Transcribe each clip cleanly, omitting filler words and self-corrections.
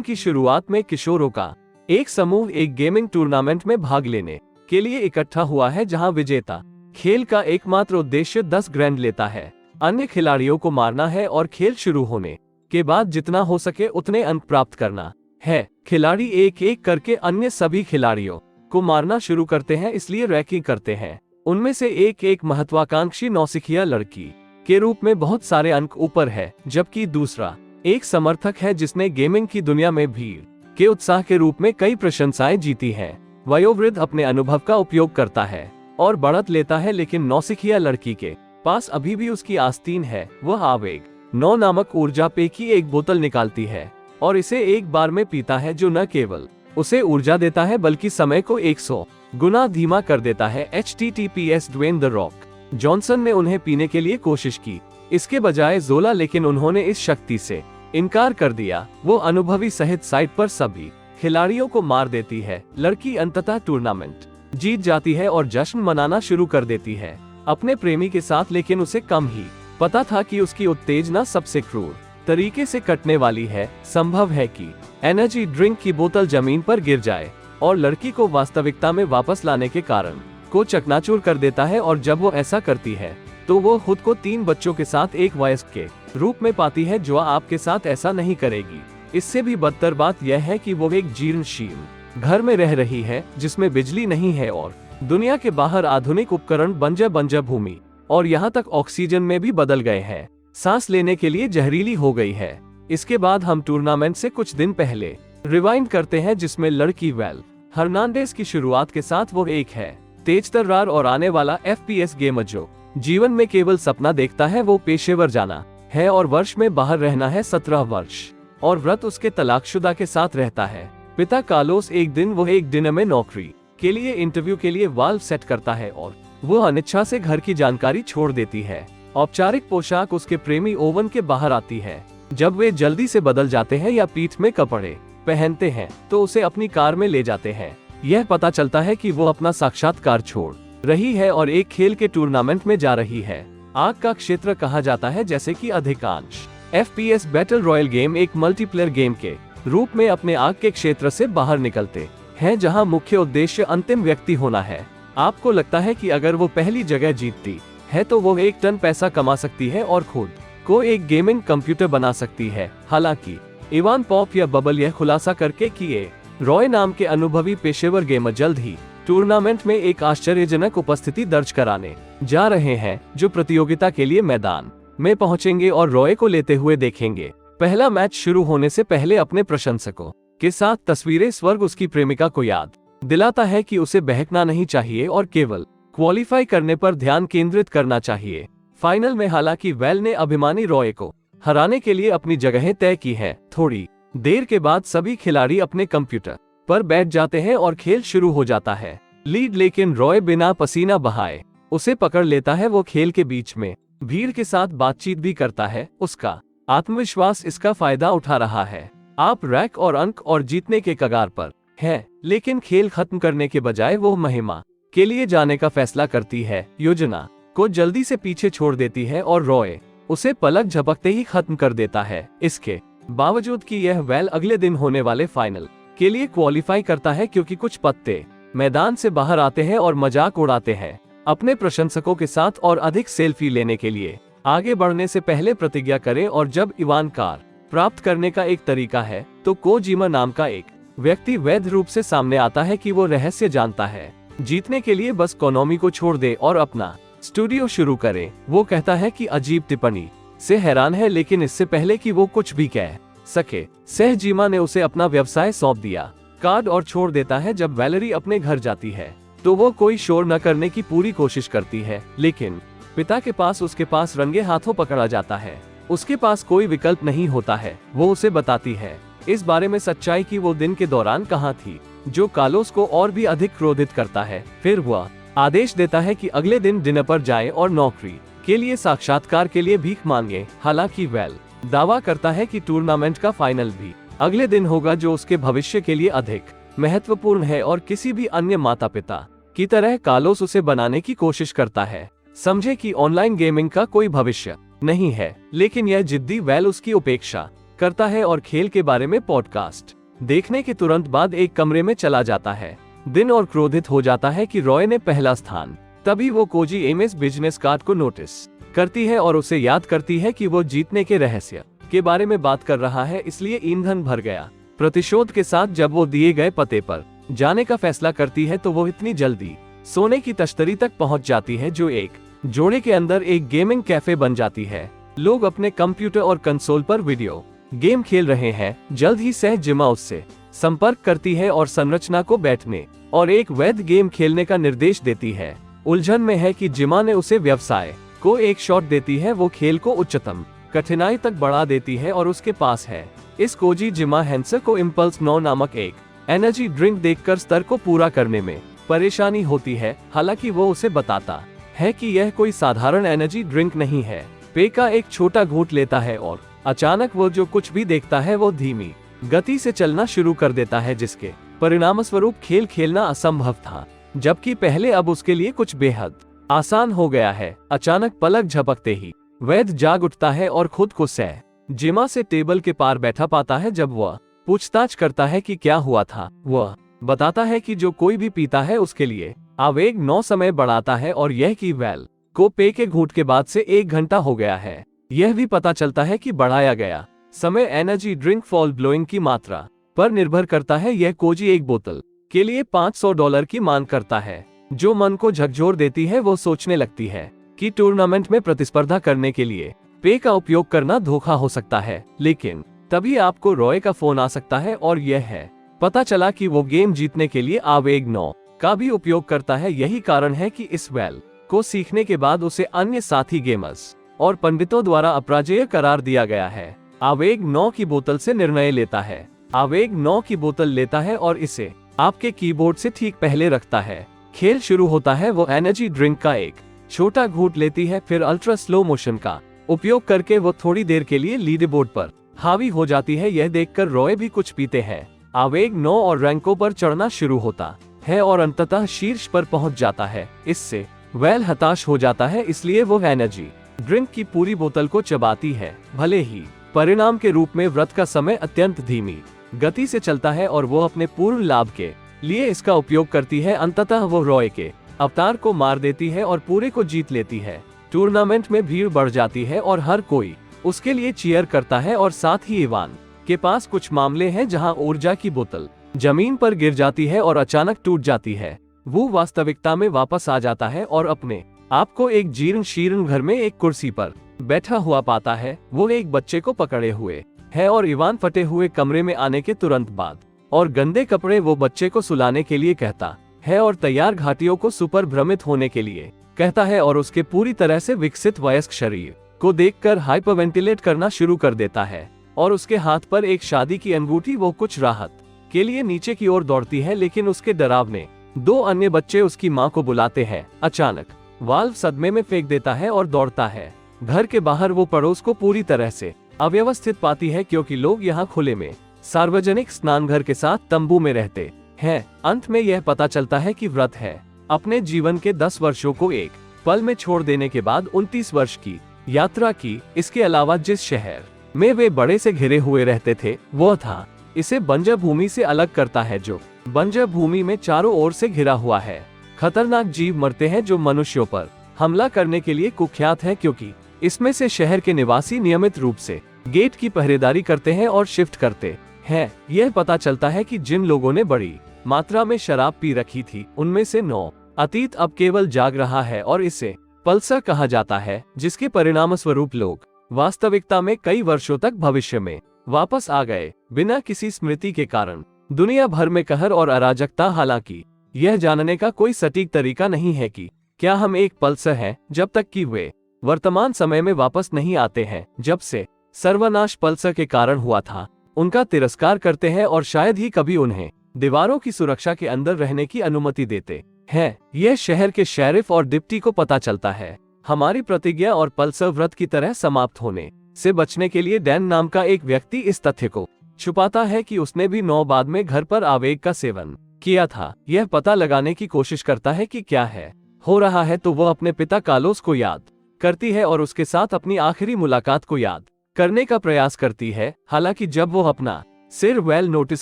की शुरुआत में किशोरों का एक समूह एक गेमिंग टूर्नामेंट में भाग लेने के लिए इकट्ठा हुआ है, जहां विजेता खेल का एकमात्र उद्देश्य 10 ग्रैंड लेता है, अन्य खिलाड़ियों को मारना है और खेल शुरू होने के बाद जितना हो सके उतने अंक प्राप्त करना है। खिलाड़ी एक एक करके अन्य सभी खिलाड़ियों को मारना शुरू करते हैं, इसलिए रैंकिंग करते हैं। उनमें से एक एक महत्वाकांक्षी नौसिखिया लड़की के रूप में बहुत सारे अंक ऊपर है, जबकि दूसरा एक समर्थक है जिसने गेमिंग की दुनिया में भीड़ के उत्साह के रूप में कई प्रशंसाएं जीती हैं। वयोवृद्ध अपने अनुभव का उपयोग करता है और बढ़त लेता है, लेकिन नौसिखिया लड़की के पास अभी भी उसकी आस्तीन है। वह आवेग 9 नामक ऊर्जा पेय की एक बोतल निकालती है और इसे एक बार में पीता है, जो न केवल उसे ऊर्जा देता है बल्कि समय को 100 गुना धीमा कर देता है। https Dwayne the Rock Johnson ने उन्हें पीने के लिए कोशिश की, इसके बजाय जोला, लेकिन उन्होंने इस शक्ति से इनकार कर दिया। वो अनुभवी सहित साइट पर सभी खिलाड़ियों को मार देती है। लड़की अंततः टूर्नामेंट जीत जाती है और जश्न मनाना शुरू कर देती है अपने प्रेमी के साथ, लेकिन उसे कम ही पता था कि उसकी उत्तेजना सबसे क्रूर तरीके से कटने वाली है। संभव है कि एनर्जी ड्रिंक की बोतल जमीन पर गिर जाए और लड़की को वास्तविकता में वापस लाने के कारण को चकनाचूर कर देता है, और जब वो ऐसा करती है तो वो खुद को 3 बच्चों के साथ एक वयस्क के रूप में पाती है जो आपके साथ ऐसा नहीं करेगी। इससे भी बदतर बात यह है कि वो एक जीर्णशील घर में रह रही है जिसमें बिजली नहीं है और दुनिया के बाहर आधुनिक उपकरण बंजर भूमि और यहाँ तक ऑक्सीजन में भी बदल गए हैं, सांस लेने के लिए जहरीली हो गई है। इसके बाद हम टूर्नामेंट से कुछ दिन पहले रिवाइंड करते हैं, जिसमें लड़की वेल हर्नांडेज की शुरुआत के साथ वो एक है तेजतर्रार और आने वाला FPS गेमर जो जीवन में केवल सपना देखता है वो पेशेवर जाना है और वर्ष में बाहर रहना है 17 वर्ष, और व्रत उसके तलाकशुदा के साथ रहता है। पिता कार्लोस एक दिन वो एक डिनर में नौकरी के लिए इंटरव्यू के लिए वाल्व सेट करता है और वो अनिच्छा से घर की जानकारी छोड़ देती है। औपचारिक पोशाक उसके प्रेमी ओवन के बाहर आती है। जब वे जल्दी से बदल जाते हैं या पीठ में कपड़े पहनते हैं तो उसे अपनी कार में ले जाते हैं। यह पता चलता है कि वो अपना साक्षात्कार छोड़ रही है और एक खेल के टूर्नामेंट में जा रही है। आग का क्षेत्र कहा जाता है, जैसे कि अधिकांश FPS बैटल रॉयल गेम एक मल्टीप्लेयर गेम के रूप में अपने आग के क्षेत्र से बाहर निकलते हैं, जहां मुख्य उद्देश्य अंतिम व्यक्ति होना है। आपको लगता है कि अगर वो पहली जगह जीतती है तो वो 1 टन पैसा कमा सकती है और खुद को एक गेमिंग कंप्यूटर बना सकती है। हालांकि इवान पॉप या बबल यह खुलासा करके कि ये रॉय नाम के अनुभवी पेशेवर गेमर जल्द ही टूर्नामेंट में एक आश्चर्यजनक उपस्थिति दर्ज कराने जा रहे हैं, जो प्रतियोगिता के लिए मैदान में पहुंचेंगे और रॉय को लेते हुए देखेंगे। पहला मैच शुरू होने से पहले अपने प्रशंसकों के साथ तस्वीरें स्वर्ग उसकी प्रेमिका को याद दिलाता है कि उसे बहकना नहीं चाहिए और केवल क्वालिफाई करने पर ध्यान केंद्रित करना चाहिए। फाइनल में हालांकि वेल ने अभिमानी रॉय को हराने के लिए अपनी जगहें तय की हैं। थोड़ी देर के बाद सभी खिलाड़ी अपने कंप्यूटर पर बैठ जाते हैं और खेल शुरू हो जाता है। लीड लेकिन रॉय बिना पसीना बहाए उसे पकड़ लेता है। वो खेल के बीच में भीड़ के साथ बातचीत भी करता है। उसका आत्मविश्वास इसका फायदा उठा रहा है। आप रैंक और अंक और जीतने के कगार पर हैं, लेकिन खेल खत्म करने के बजाय वो महिमा के लिए जाने का फैसला करती है। योजना को जल्दी से पीछे छोड़ देती है और रॉय उसे पलक झपकते ही खत्म कर देता है। इसके बावजूद कि यह वेल अगले दिन होने वाले फाइनल के लिए क्वालिफाई करता है, क्योंकि कुछ पत्ते मैदान से बाहर आते हैं और मजाक उड़ाते हैं। अपने प्रशंसकों के साथ और अधिक सेल्फी लेने के लिए आगे बढ़ने से पहले प्रतिज्ञा करें, और जब इवान कार प्राप्त करने का एक तरीका है तो कोजिमा नाम का एक व्यक्ति वैध रूप से सामने आता है कि वो रहस्य जानता है। जीतने के लिए बस कोनोमी को छोड़ दे और अपना स्टूडियो शुरू करे। वो कहता है कि अजीब टिप्पणी से हैरान है, लेकिन इससे पहले कि वो कुछ भी कह सके सहजीमा ने उसे अपना व्यवसाय सौंप दिया कार्ड और छोड़ देता है। जब वैलेरी अपने घर जाती है तो वो कोई शोर न करने की पूरी कोशिश करती है, लेकिन पिता के पास उसके पास रंगे हाथों पकड़ा जाता है। उसके पास कोई विकल्प नहीं होता है। वो उसे बताती है इस बारे में सच्चाई कि वो दिन के दौरान कहाँ थी, जो कार्लोस को और भी अधिक क्रोधित करता है। फिर वह आदेश देता है कि अगले दिन डिनर पर जाए और नौकरी के लिए साक्षात्कार के लिए भीख मांगे। हालांकि वेल दावा करता है कि टूर्नामेंट का फाइनल भी अगले दिन होगा, जो उसके भविष्य के लिए अधिक महत्वपूर्ण है, और किसी भी अन्य माता पिता की तरह कार्लोस उसे बनाने की कोशिश करता है। समझे कि ऑनलाइन गेमिंग का कोई भविष्य नहीं है, लेकिन यह जिद्दी वेल उसकी उपेक्षा करता है और खेल के बारे में पॉडकास्ट देखने के तुरंत बाद एक कमरे में चला जाता है दिन और क्रोधित हो जाता है कि रॉय ने पहला स्थान। तभी वो कोजी एमएस बिजनेस कार्ड को नोटिस करती है और उसे याद करती है कि वो जीतने के रहस्य के बारे में बात कर रहा है, इसलिए ईंधन भर गया। प्रतिशोध के साथ जब वो दिए गए पते पर जाने का फैसला करती है तो वो इतनी जल्दी सोने की तश्तरी तक पहुंच जाती है जो एक जोड़े के अंदर एक गेमिंग कैफे बन जाती है। लोग अपने कंप्यूटर और कंसोल पर वीडियो गेम खेल रहे हैं। जल्द ही सह जिमा उससे संपर्क करती है और संरचना को बैठने और एक वैध गेम खेलने का निर्देश देती है। उलझन में है कि जिमा ने उसे व्यवसाय को एक शॉट देती है। वो खेल को उच्चतम कठिनाई तक बढ़ा देती है और उसके पास है इस कोजी जिमा हैंसर को इम्पल्स 9 नामक एक एनर्जी ड्रिंक देखकर स्तर को पूरा करने में परेशानी होती है। हालांकि वो उसे बताता है कि यह कोई साधारण एनर्जी ड्रिंक नहीं है। पेका एक छोटा घूंट लेता है और अचानक वो जो कुछ भी देखता है वो धीमी गति से चलना शुरू कर देता है, जिसके परिणामस्वरूप खेल खेलना असंभव था, जबकि पहले अब उसके लिए कुछ बेहद आसान हो गया है। अचानक पलक झपकते ही वैद जाग उठता है और खुद को सह जिमा से टेबल के पार बैठा पाता है। जब वह पूछताछ करता है कि क्या हुआ था, वह बताता है कि जो कोई भी पीता है उसके लिए आवेग 9 समय बढ़ाता है और यह कि वेल को पे के घूंट के बाद से 1 घंटा हो गया है। यह भी पता चलता है कि बढ़ाया गया समय एनर्जी ड्रिंक फॉल ब्लोइंग की मात्रा पर निर्भर करता है। यह कोजी एक बोतल के लिए $500 की मांग करता है, जो मन को झकझोर देती है। वो सोचने लगती है कि टूर्नामेंट में प्रतिस्पर्धा करने के लिए पे का उपयोग करना धोखा हो सकता है, लेकिन तभी आपको रॉय का फोन आ सकता है और यह है पता चला कि वो गेम जीतने के लिए आवेग 9 का भी उपयोग करता है। यही कारण है कि इस वेल को सीखने के बाद उसे अन्य साथी गेमर्स और पंडितों द्वारा अपराजेय करार दिया गया है। आवेग 9 की बोतल से निर्णय लेता है। आवेग 9 की बोतल लेता है और इसे आपके कीबोर्ड से ठीक पहले रखता है। खेल शुरू होता है। वो एनर्जी ड्रिंक का एक छोटा घूंट लेती है, फिर अल्ट्रा स्लो मोशन का उपयोग करके वो थोड़ी देर के लिए लीड बोर्ड पर हावी हो जाती है। यह देखकर रॉय भी कुछ पीते हैं। आवेग 9 और रैंकों पर चढ़ना शुरू होता है और अंततः शीर्ष पर पहुंच जाता है। इससे वेल हताश हो जाता है, इसलिए वो एनर्जी ड्रिंक की पूरी बोतल को चबाती है। भले ही परिणाम के रूप में व्रत का समय अत्यंत धीमी गति से चलता है और वो अपने पूर्ण लाभ के लिए इसका उपयोग करती है। अंततः वो रॉय के अवतार को मार देती है और पूरे को जीत लेती है। टूर्नामेंट में भीड़ बढ़ जाती है और हर कोई उसके लिए चीयर करता है और साथ ही इवान के पास कुछ मामले हैं जहां ऊर्जा की बोतल जमीन पर गिर जाती है और अचानक टूट जाती है। वो वास्तविकता में वापस आ जाता है और अपने आप को एक जीर्ण शीर्ण घर में एक कुर्सी पर बैठा हुआ पाता है। वो एक बच्चे को पकड़े हुए है और इवान फटे हुए कमरे में आने के तुरंत बाद और गंदे कपड़े वो बच्चे को सुलाने के लिए कहता है और तैयार घाटियों को सुपर भ्रमित होने के लिए कहता है और उसके पूरी तरह से विकसित वयस्क शरीर को देखकर हाइपरवेंटिलेट करना शुरू कर देता है और उसके हाथ पर एक शादी की अंगूठी। वो कुछ राहत के लिए नीचे की ओर दौड़ती है, लेकिन उसके डरावने 2 अन्य बच्चे उसकी मां को बुलाते हैं। अचानक वाल्व सदमे में फेंक देता है और दौड़ता है। घर के बाहर वो पड़ोस को पूरी तरह से अव्यवस्थित पाती है, क्योंकि लोग यहाँ खुले में सार्वजनिक स्नानघर के साथ तंबू में रहते हैं। अंत में यह पता चलता है कि व्रत है अपने जीवन के 10 वर्षों को एक पल में छोड़ देने के बाद 29 वर्ष की यात्रा की। इसके अलावा जिस शहर में वे बड़े से घिरे हुए रहते थे वह था इसे बंजर भूमि से अलग करता है, जो बंजर भूमि में चारों ओर से घिरा हुआ है। खतरनाक जीव मरते हैं जो मनुष्यों पर हमला करने के लिए कुख्यात है, क्योंकि इसमें से शहर के निवासी नियमित रूप से गेट की पहरेदारी करते हैं और शिफ्ट करते हैं। यह पता चलता है कि जिन लोगों ने बड़ी मात्रा में शराब पी रखी थी उनमें से 9 अतीत अब केवल जाग रहा है और इसे पल्सर कहा जाता है, जिसके परिणाम स्वरूप लोग वास्तविकता में कई वर्षों तक भविष्य में वापस आ गए बिना किसी स्मृति के कारण दुनिया भर में कहर और अराजकता। हालांकि यह जानने का कोई सटीक तरीका नहीं है कि क्या हम एक पल्सर हैं जब तक कि वे वर्तमान समय में वापस नहीं आते हैं। जब से सर्वनाश पल्सर के कारण हुआ था उनका तिरस्कार करते हैं और शायद ही कभी उन्हें दीवारों की सुरक्षा के अंदर रहने की अनुमति देते हैं। यह शहर के शेरिफ और डिप्टी को पता चलता है। हमारी प्रतिज्ञा और पल्सर व्रत की तरह समाप्त होने से बचने के लिए डैन नाम का एक व्यक्ति इस तथ्य को छुपाता है कि उसने भी 9 बाद में घर पर आवेग का सेवन किया था। यह पता लगाने की कोशिश करता है कि क्या है हो रहा है, तो वह अपने पिता कार्लोस को याद करती है और उसके साथ अपनी आखिरी मुलाकात को याद करने का प्रयास करती है। हालांकि जब वो अपना सिर वेल नोटिस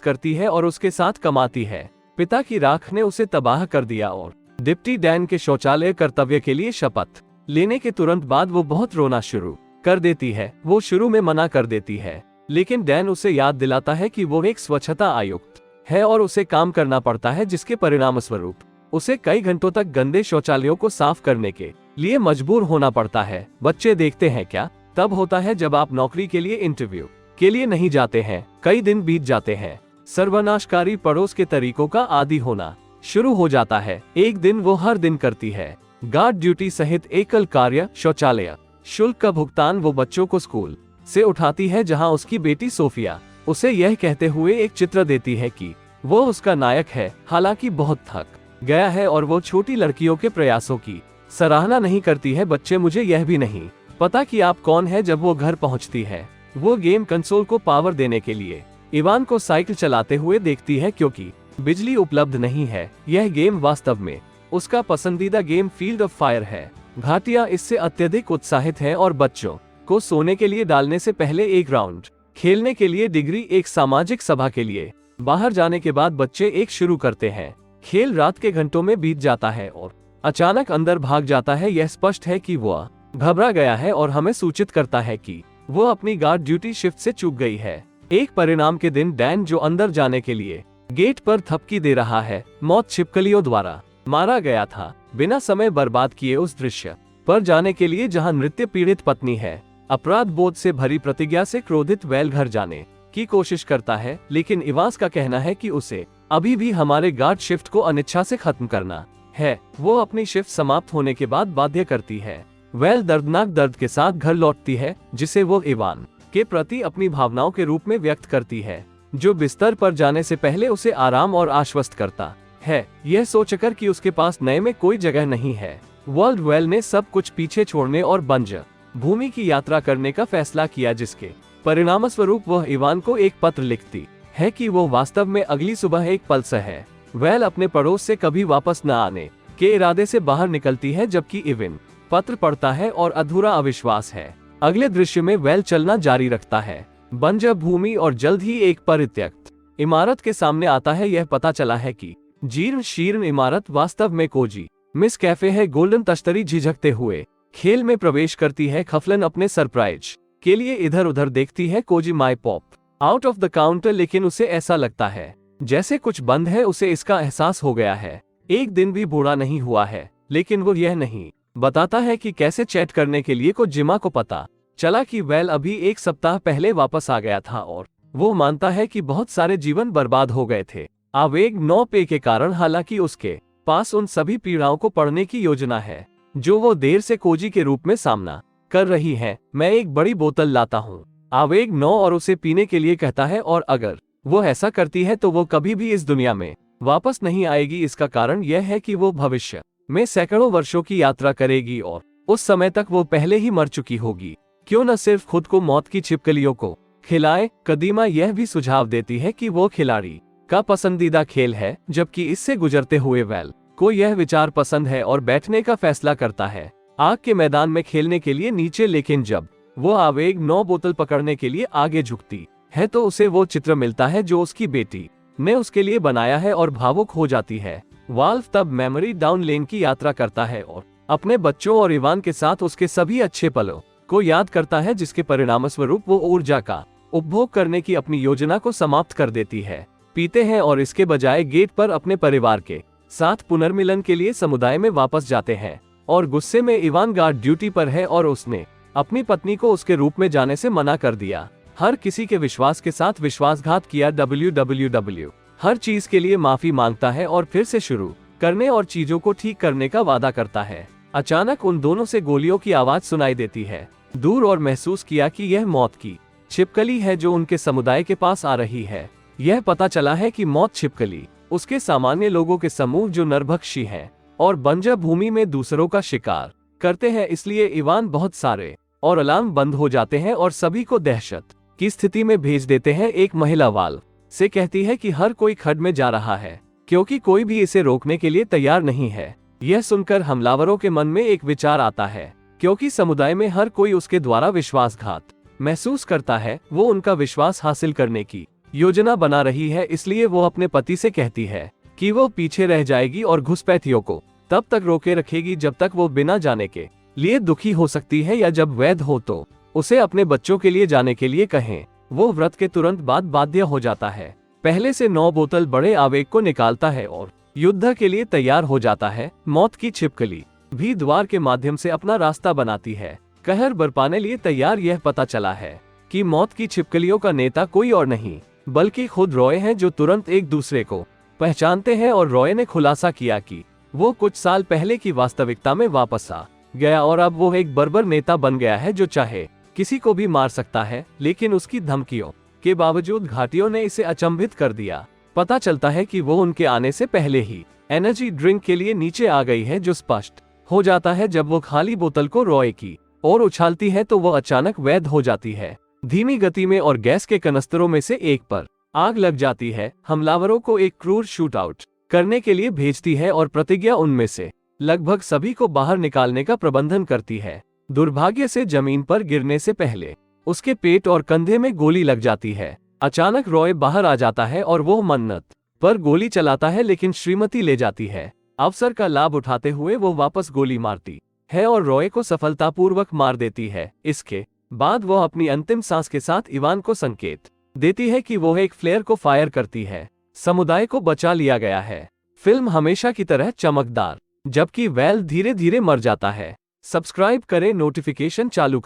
करती है और उसके साथ कमाती है, पिता की राख ने उसे तबाह कर दिया और डिप्टी डैन के शौचालय कर्तव्य के लिए शपथ लेने के तुरंत बाद वो बहुत रोना शुरू कर देती है। वो शुरू में मना कर देती है, लेकिन डैन उसे याद दिलाता है कि वो एक स्वच्छता आयुक्त है और उसे काम करना पड़ता है, जिसके परिणाम स्वरूप उसे कई घंटों तक गंदे शौचालयों को साफ करने के लिए मजबूर होना पड़ता है। बच्चे देखते हैं क्या तब होता है जब आप नौकरी के लिए इंटरव्यू के लिए नहीं जाते हैं। कई दिन बीत जाते हैं। सर्वनाशकारी पड़ोस के तरीकों का आदी होना शुरू हो जाता है। एक दिन वो हर दिन करती है गार्ड ड्यूटी सहित एकल कार्य शौचालय शुल्क का भुगतान। वो बच्चों को स्कूल से उठाती है, जहां उसकी बेटी सोफिया उसे यह कहते हुए एक चित्र देती है कि वो उसका नायक है, हालांकि बहुत थक गया है और वो छोटी लड़कियों के प्रयासों की सराहना नहीं करती है। बच्चे, मुझे यह भी नहीं पता कि आप कौन है। जब वो घर पहुंचती है, वो गेम कंसोल को पावर देने के लिए इवान को साइकिल चलाते हुए देखती है, क्योंकि बिजली उपलब्ध नहीं है। यह गेम वास्तव में उसका पसंदीदा गेम फील्ड ऑफ फायर है। घाटिया इससे अत्यधिक उत्साहित है और बच्चों को सोने के लिए डालने से पहले एक राउंड खेलने के लिए डिग्री एक सामाजिक सभा के लिए बाहर जाने के बाद बच्चे एक शुरू करते हैं। खेल रात के घंटों में बीत जाता है और अचानक अंदर भाग जाता है। यह स्पष्ट है कि वह घबरा गया है और हमें सूचित करता है कि वो अपनी गार्ड ड्यूटी शिफ्ट से चूक गई है। एक परिणाम के दिन डैन, जो अंदर जाने के लिए गेट पर थपकी दे रहा है, मौत छिपकलियों द्वारा मारा गया था। बिना समय बर्बाद किए उस दृश्य पर जाने के लिए जहां नृत्य पीड़ित पत्नी है, अपराध बोध से भरी प्रतिज्ञा से क्रोधित वेल घर जाने की कोशिश करता है, लेकिन इवांस का कहना है कि उसे अभी भी हमारे गार्ड शिफ्ट को अनिच्छा से खत्म करना है। वो अपनी शिफ्ट समाप्त होने के बाद बाध्य करती है। वेल दर्दनाक दर्द के साथ घर लौटती है, जिसे वो इवान के प्रति अपनी भावनाओं के रूप में व्यक्त करती है, जो बिस्तर पर जाने से पहले उसे आराम और आश्वस्त करता है, यह सोचकर कि उसके पास नए में कोई जगह नहीं है। वर्ल्ड वेल ने सब कुछ पीछे छोड़ने और बंजर भूमि की यात्रा करने का फैसला किया, जिसके परिणामस्वरूप वह इवान को एक पत्र लिखती है कि वो वास्तव में अगली सुबह एक पल्स है। वेल अपने पड़ोस से कभी वापस न आने के इरादे से बाहर निकलती है, जबकि इविन पत्र पढ़ता है और अधूरा अविश्वास है। अगले दृश्य में वेल चलना जारी रखता है बंजर भूमि और जल्द ही एक परित्यक्त इमारत के सामने आता है। यह पता चला है कि जीर्ण शीर्ण इमारत वास्तव में कोजी मिस कैफे है। गोल्डन तश्तरी झिझकते हुए खेल में प्रवेश करती है। खफलन अपने सरप्राइज के लिए इधर उधर देखती है। Cozy my pop out of the counter, लेकिन उसे ऐसा लगता है जैसे कुछ बंद है। उसे इसका एहसास हो गया है। एक दिन भी बूढ़ा नहीं हुआ है, लेकिन वो यह नहीं बताता है कि कैसे चैट करने के लिए कोजिमा को पता चला कि वेल अभी एक सप्ताह पहले वापस आ गया था और वो मानता है कि बहुत सारे जीवन बर्बाद हो गए थे आवेग 9 पे के कारण। हालांकि उसके पास उन सभी पीड़ाओं को पढ़ने की योजना है जो वो देर से कोजी के रूप में सामना कर रही है। मैं एक बड़ी बोतल लाता हूँ, आवेग 9 और उसे पीने के लिए कहता है, और अगर वो ऐसा करती है तो वो कभी भी इस दुनिया में वापस नहीं आएगी। इसका कारण यह है कि वो भविष्य में सैकड़ों वर्षों की यात्रा करेगी और उस समय तक वो पहले ही मर चुकी होगी। क्यों न सिर्फ खुद को मौत की छिपकलियों को खिलाए। कदीमा यह भी सुझाव देती है कि वो खिलाड़ी का पसंदीदा खेल है, जबकि इससे गुजरते हुए वेल को यह विचार पसंद है और बैठने का फैसला करता है आग के मैदान में खेलने के लिए नीचे। लेकिन जब वो आवेग 9 बोतल पकड़ने के लिए आगे झुकती है तो उसे वो चित्र मिलता है जो उसकी बेटी ने उसके लिए बनाया है और भावुक हो जाती है। वाल्व तब मेमोरी डाउन लेन की यात्रा करता है और अपने बच्चों और इवान के साथ उसके सभी अच्छे पलों को याद करता है, जिसके परिणामस्वरूप वो ऊर्जा का उपभोग करने की अपनी योजना को समाप्त कर देती है। पीते हैं और इसके बजाय गेट पर अपने परिवार के साथ पुनर्मिलन के लिए समुदाय में वापस जाते हैं और गुस्से में इवान गार्ड ड्यूटी पर है और उसने अपनी पत्नी को उसके रूप में जाने से मना कर दिया। हर किसी के विश्वास के साथ विश्वासघात किया। www हर चीज के लिए माफी मांगता है और फिर से शुरू करने और चीजों को ठीक करने का वादा करता है। अचानक उन दोनों से गोलियों की आवाज सुनाई देती है दूर, और महसूस किया कि यह मौत की छिपकली है जो उनके समुदाय के पास आ रही है। यह पता चला है कि मौत छिपकली उसके सामान्य लोगों के समूह जो नरभक्षी हैं और बंजर भूमि में दूसरों का शिकार करते हैं। इसलिए इवान बहुत सारे और अलार्म बंद हो जाते हैं और सभी को दहशत की स्थिति में भेज देते हैं। एक महिला वाल्व से कहती है कि हर कोई खड्ड में जा रहा है क्योंकि कोई भी इसे रोकने के लिए तैयार नहीं है। यह सुनकर हमलावरों के मन में एक विचार आता है, क्योंकि समुदाय में हर कोई उसके द्वारा विश्वासघात महसूस करता है वो उनका विश्वास हासिल करने की योजना बना रही है, इसलिए वो अपने पति से कहती है कि वो पीछे रह जाएगी और घुसपैठियों को तब तक रोके रखेगी जब तक वो बिना जाने के लिए दुखी हो सकती है, या जब वैध हो तो उसे अपने बच्चों के लिए जाने के लिए कहें। वो व्रत के तुरंत बाद बाध्य हो जाता है, पहले से 9 बोतल बड़े आवेग को निकालता है और युद्ध के लिए तैयार हो जाता है। मौत की छिपकली भी द्वार के माध्यम से अपना रास्ता बनाती है, कहर बरपाने लिए तैयार। यह पता चला है कि मौत की छिपकलियों का नेता कोई और नहीं बल्कि खुद रॉय हैं, जो तुरंत एक दूसरे को पहचानते हैं। और रॉय ने खुलासा किया कि वो कुछ साल पहले की वास्तविकता में वापस आ गया और अब वो एक बर्बर नेता बन गया है जो चाहे किसी को भी मार सकता है। लेकिन उसकी धमकियों के बावजूद घाटियों ने इसे अचंभित कर दिया। पता चलता है कि वो उनके आने से पहले ही एनर्जी ड्रिंक के लिए नीचे आ गई है, जो स्पष्ट हो जाता है जब वो खाली बोतल को रॉय की और उछालती है तो वो अचानक वैध हो जाती है। धीमी गति में और गैस के कनस्तरों में से एक पर आग लग जाती है, हमलावरों को एक क्रूर शूट आउट करने के लिए भेजती है और प्रतिज्ञा उनमें से लगभग सभी को बाहर निकालने का प्रबंधन करती है। दुर्भाग्य से जमीन पर गिरने से पहले उसके पेट और कंधे में गोली लग जाती है। अचानक रॉय बाहर आ जाता है और वो मन्नत पर गोली चलाता है, लेकिन श्रीमती ले जाती है। अवसर का लाभ उठाते हुए वो वापस गोली मारती है और रॉय को सफलतापूर्वक मार देती है। इसके बाद वो अपनी अंतिम सांस के साथ इवान को संकेत देती है कि वो एक फ्लेयर को फायर करती है। समुदाय को बचा लिया गया है। फिल्म हमेशा की तरह चमकदार, जबकि वैल धीरे धीरे मर जाता है। सब्सक्राइब करें, नोटिफिकेशन चालू